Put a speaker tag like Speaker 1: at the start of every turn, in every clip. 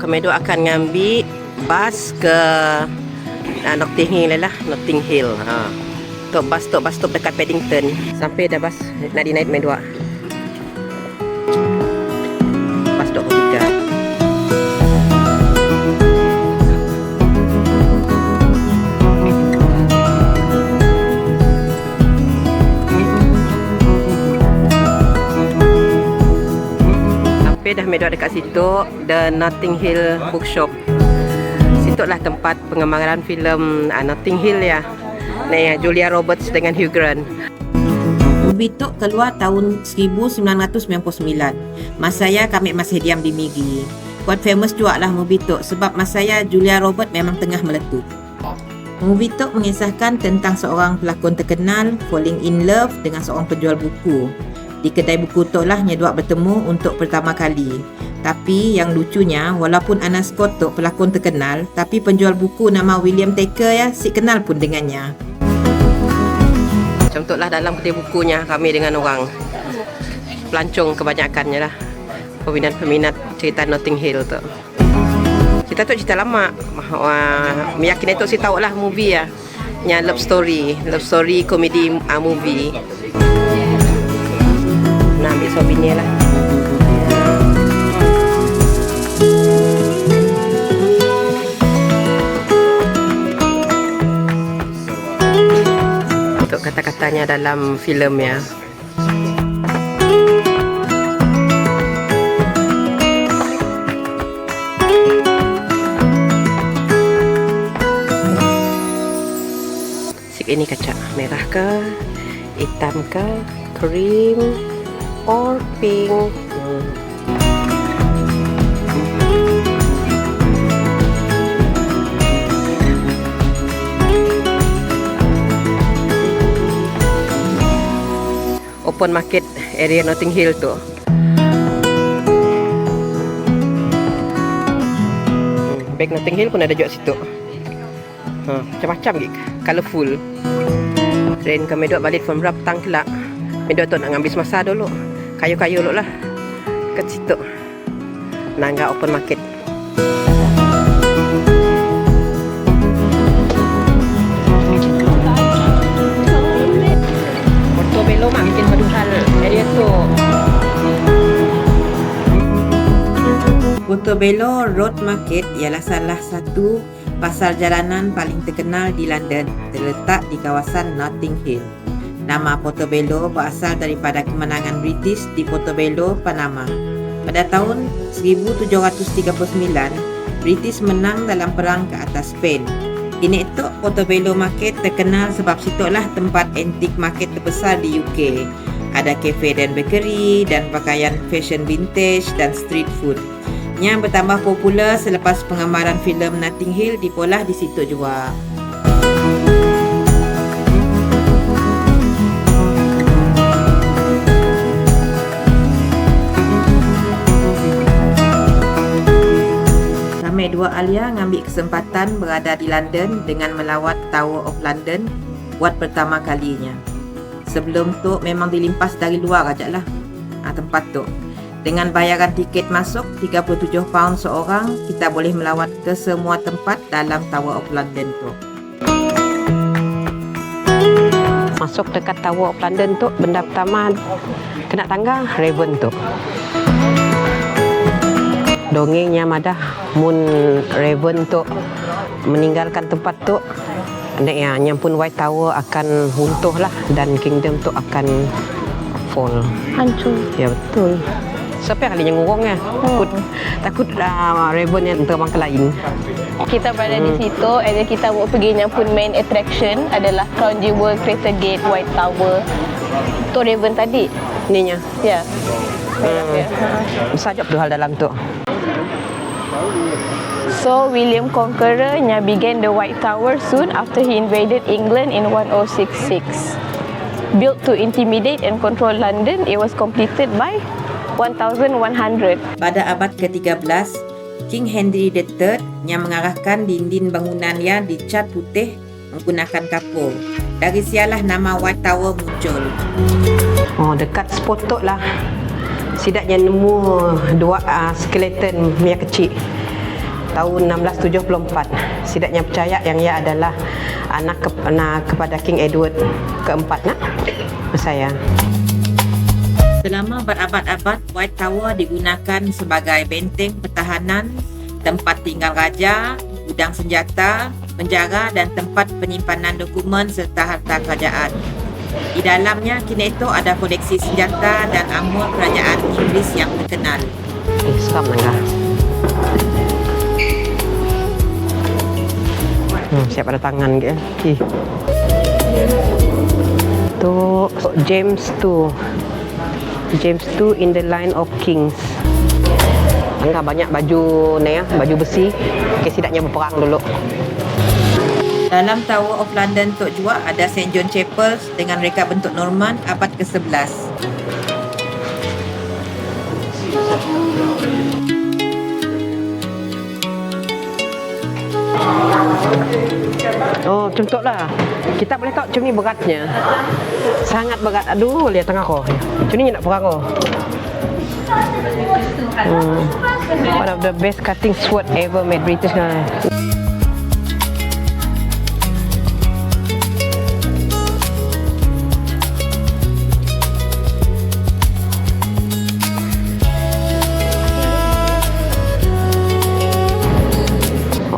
Speaker 1: kami dua akan ngambil bas ke Notting Hill lah. Notting Hill. Tok bas stop dekat Paddington. Sampai dah bas nak dinaik kami dua. Bas stop ketiga. Dah medok dekat situ, The Notting Hill Bookshop. Situ lah tempat pengemaran filem Notting Hill ya. Julia Roberts dengan Hugh Grant.
Speaker 2: Movie tu keluar tahun 1999. Masa saya kami masih diam di Migi. Quite famous juga lah movie tu sebab masa saya Julia Roberts memang tengah meletup. Movie tu mengisahkan tentang seorang pelakon terkenal falling in love dengan seorang penjual buku. Di kedai buku tu lah nyedua bertemu untuk pertama kali. Tapi yang lucunya, walaupun Anna Scott tu pelakon terkenal, tapi penjual buku nama William Taker ya, si kenal pun dengannya.
Speaker 1: Macam tu lah dalam kedai bukunya kami dengan orang pelancong kebanyakannya lah. Peminat-peminat cerita Notting Hill tu. Cerita tu cerita lama. Meyakini tu si tahu lah movie ya. Nya love story komedi movie. Nah, ambil souvenir lah. Untuk kata-katanya dalam filem ya. Sip ini kaca merah ke, hitam ke, krim or pink. Open market area Notting Hill tu. Bag Notting Hill pun ada jual situ. Macam-macam gitu, colourful. Dan kami duduk balik from petang kelak. Kami duduk tu nak ngambil semasa dulu. Kayu-kayu dulu lah kat situ. Nangga open market. Portobello mak bikin paduhal area tu.
Speaker 2: Portobello Road Market ialah salah satu pasar jalanan paling terkenal di London, terletak di kawasan Notting Hill. Nama Portobello berasal daripada kemenangan British di Portobello, Panama. Pada tahun 1739, British menang dalam perang ke atas Spain. Kini itu Portobello Market terkenal sebab situlah tempat antik market terbesar di UK. Ada kafe dan bakery dan pakaian fashion vintage dan street food. Yang bertambah popular selepas penggambaran filem Notting Hill dipolah di situ juga. Kami dua Alia ngambil kesempatan berada di London dengan melawat Tower of London buat pertama kalinya. Sebelum tu memang dilimpas dari luar aja lah tempat tu. Dengan bayaran tiket masuk £37 seorang, kita boleh melawat ke semua tempat dalam Tower of London tu.
Speaker 1: Masuk dekat Tower of London tu, benda pertama kena tangga Raven tu. Dongengnya madah mun Raven tu meninggalkan tempat tu, yang pun White Tower akan runtuh lah dan Kingdom tu akan fall,
Speaker 3: hancur.
Speaker 1: Ya betul. Siapa yang kalinya ngurung ya? Takut Raven yang terbang ke lain.
Speaker 3: Kita berada di situ, dan kita buat perginya pun main attraction adalah Crown Jewel, Crater Gate, White Tower. Tu Raven tadi.
Speaker 1: Ininya.
Speaker 3: Ya.
Speaker 1: Besar je hal dalam tu.
Speaker 3: So William Conqueror began the White Tower soon after he invaded England in 1066. Built to intimidate and control London, it was completed by 1100.
Speaker 2: Pada abad ke-13, King Henry III yang mengarahkan dinding bangunannya dicat putih menggunakan kapur. Dari sialah nama White Tower muncul.
Speaker 1: Oh, dekat spot tu lah. Sidaknya nemu dua skeleton yang kecil. tahun 1674. Sidaknya percaya yang ia adalah anak kepada King Edward keempat nak saya.
Speaker 2: Selama berabad-abad, White Tower digunakan sebagai benteng pertahanan, tempat tinggal raja, gudang senjata, penjara dan tempat penyimpanan dokumen serta harta kerajaan. Di dalamnya kini itu ada koleksi senjata dan armor kerajaan Inggris yang terkenal.
Speaker 1: Seram nangga. Siap ada tangan ke? Tu James II. James II in the line of kings. Angga banyak baju ni ya, baju besi. Okey, sidaknya berperang dulu.
Speaker 2: Dalam Tower of London Tok juga ada St. John Chapel dengan reka bentuk Norman abad ke-11.
Speaker 1: Oh, macam tu lah. Kita boleh tahu macam ni beratnya. Sangat berat. Aduh, lihat tengah kau. Macam ni nak perang kau. One of the best cutting sword ever made British.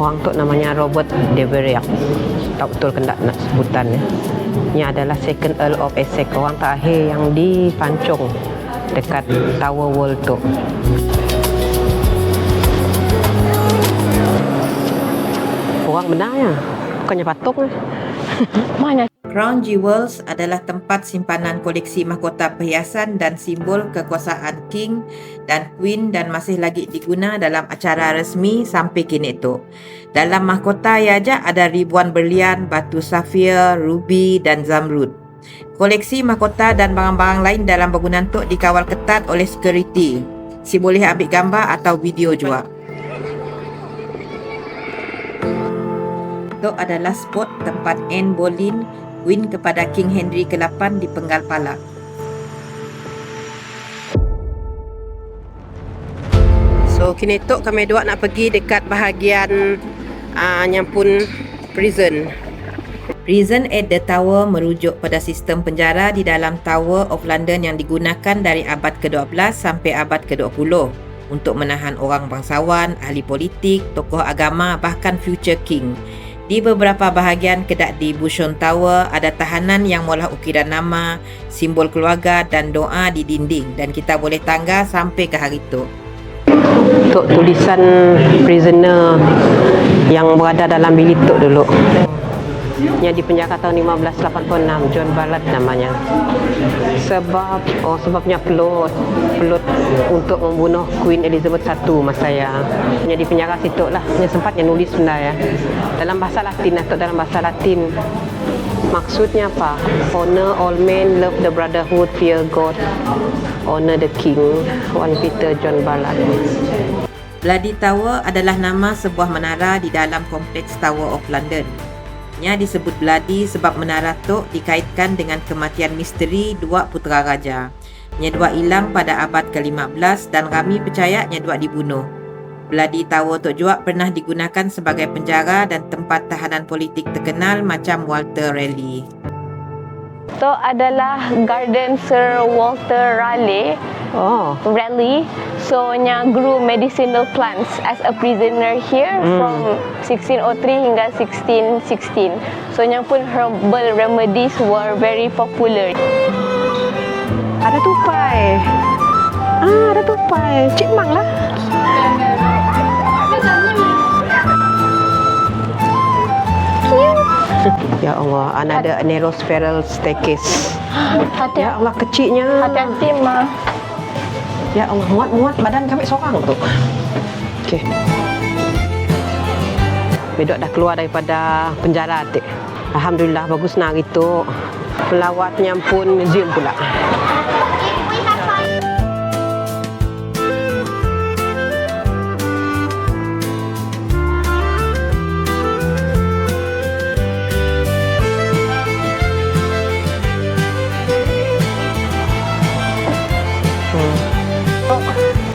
Speaker 1: Orang tu namanya Robert de Vere. Tak betul kendak nak sebutan ya. Ini adalah second Earl of Essex, orang terakhir yang dipancung dekat Tower Wall tu. Orang benar ya, bukannya patung ya. Mana?
Speaker 2: Crown Jewels adalah tempat simpanan koleksi mahkota perhiasan dan simbol kekuasaan King dan Queen dan masih lagi diguna dalam acara resmi sampai kini itu. Dalam mahkota iaja ada ribuan berlian, batu safir, ruby dan zamrud. Koleksi mahkota dan barang-barang lain dalam bangunan tu dikawal ketat oleh security. Si boleh ambil gambar atau video juga. Itu adalah spot tempat Anne Boleyn, Queen kepada King Henry ke-8 dipenggal pala.
Speaker 1: So kini tu kami dua nak pergi dekat bahagian yang pun prison.
Speaker 2: Prison at the Tower merujuk pada sistem penjara di dalam Tower of London yang digunakan dari abad ke-12 sampai abad ke-20 untuk menahan orang bangsawan, ahli politik, tokoh agama bahkan future king. Di beberapa bahagian kedai di Bushon Tower ada tahanan yang mengolah ukiran nama, simbol keluarga dan doa di dinding dan kita boleh tangga sampai ke hari itu.
Speaker 1: Untuk tulisan prisoner yang berada dalam bilik tu dulu. Yang dipenjara tahun 1586, John Ballard namanya. Sebabnya pelot untuk membunuh Queen Elizabeth I masa ya. Yang dipenjara situ lah. Yang sempatnya nulis benda ya. Dalam bahasa Latin atau dalam bahasa Latin. Maksudnya apa? Honor all men, love the brotherhood, fear God, honor the king. 1 Peter John Ballard.
Speaker 2: Bloody Tower adalah nama sebuah menara di dalam kompleks Tower of London. Nya disebut Bloody sebab menara tu dikaitkan dengan kematian misteri dua putera raja. Nya dua hilang pada abad ke-15 dan kami percaya nya dua dibunuh. Bloody Tower tu juga pernah digunakan sebagai penjara dan tempat tahanan politik terkenal macam Walter Raleigh.
Speaker 3: Itu adalah Garden Sir Walter Raleigh. Raleigh. So nya grew medicinal plants as a prisoner here from 1603 hingga 1616. So nya pun herbal remedies were very popular.
Speaker 1: Ada tupai. Ada tupai. Cik Mang lah. Ya Allah, another narrow spiral staircase. Ya Allah, kecilnya.
Speaker 3: Hati-hati, Ma.
Speaker 1: Ya Allah, muat badan kami seorang tu. Okey. Bedok dah keluar daripada penjara tu. Alhamdulillah, bagus nak itu. Pelawatnya pun museum pula.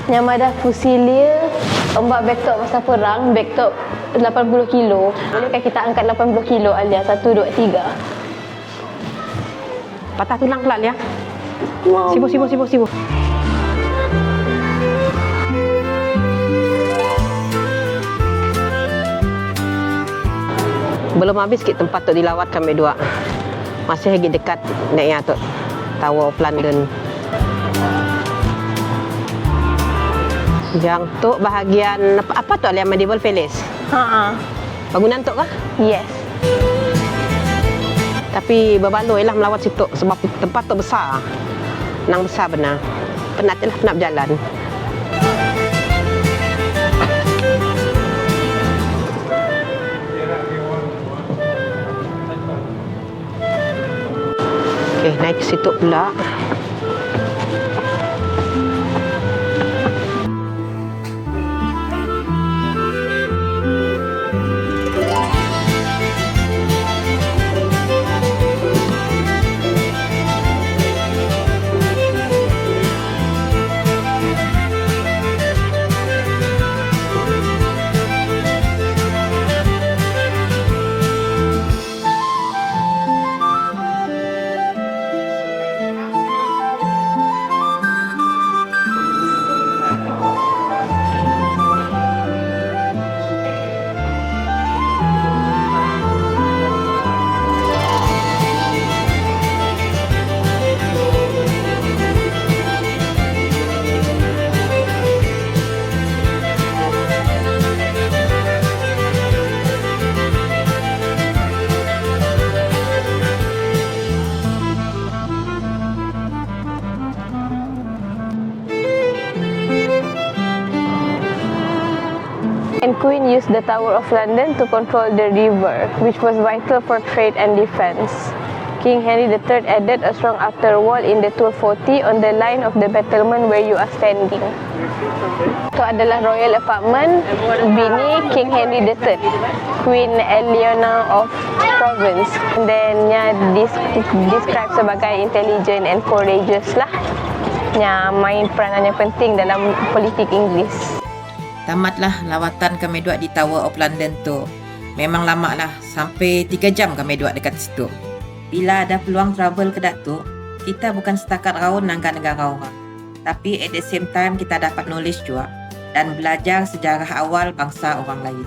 Speaker 3: Yang ada fusilia Ombak backtalk masa perang, backtalk 80 kilo. Bolehkah kita angkat 80 kilo Alia? 1, 2, 3.
Speaker 1: Patah tulang pula Lia. Sibuk. Belum habis sikit tempat tu dilawat kami dua. Masih lagi dekat naiknya tu Tower of London. Yang tu bahagian apa tu Alia, Medieval Palace. Bangunan tu kah?
Speaker 3: Yes.
Speaker 1: Tapi berbaloi lah melawat situ sebab tempat tu besar. Nang besar benar. Penat berjalan. Okey, naik ke situ pula.
Speaker 3: And Queen used the Tower of London to control the river, which was vital for trade and defense. King Henry III added a strong outer wall in the 1240 on the line of the battlement where you are standing. Itu adalah royal apartment bini King Henry III, Queen Eleanor of Provence. And then described sebagai intelligent and courageous lah. Yang main peranan yang penting dalam politik Inggeris.
Speaker 2: Tamatlah lawatan kami duduk di Tower of London tu. Memang lama lah, sampai 3 jam kami duduk dekat situ. Bila ada peluang travel ke Datuk, kita bukan setakat raun nangka negara orang. Tapi at the same time kita dapat knowledge juga dan belajar sejarah awal bangsa orang lain.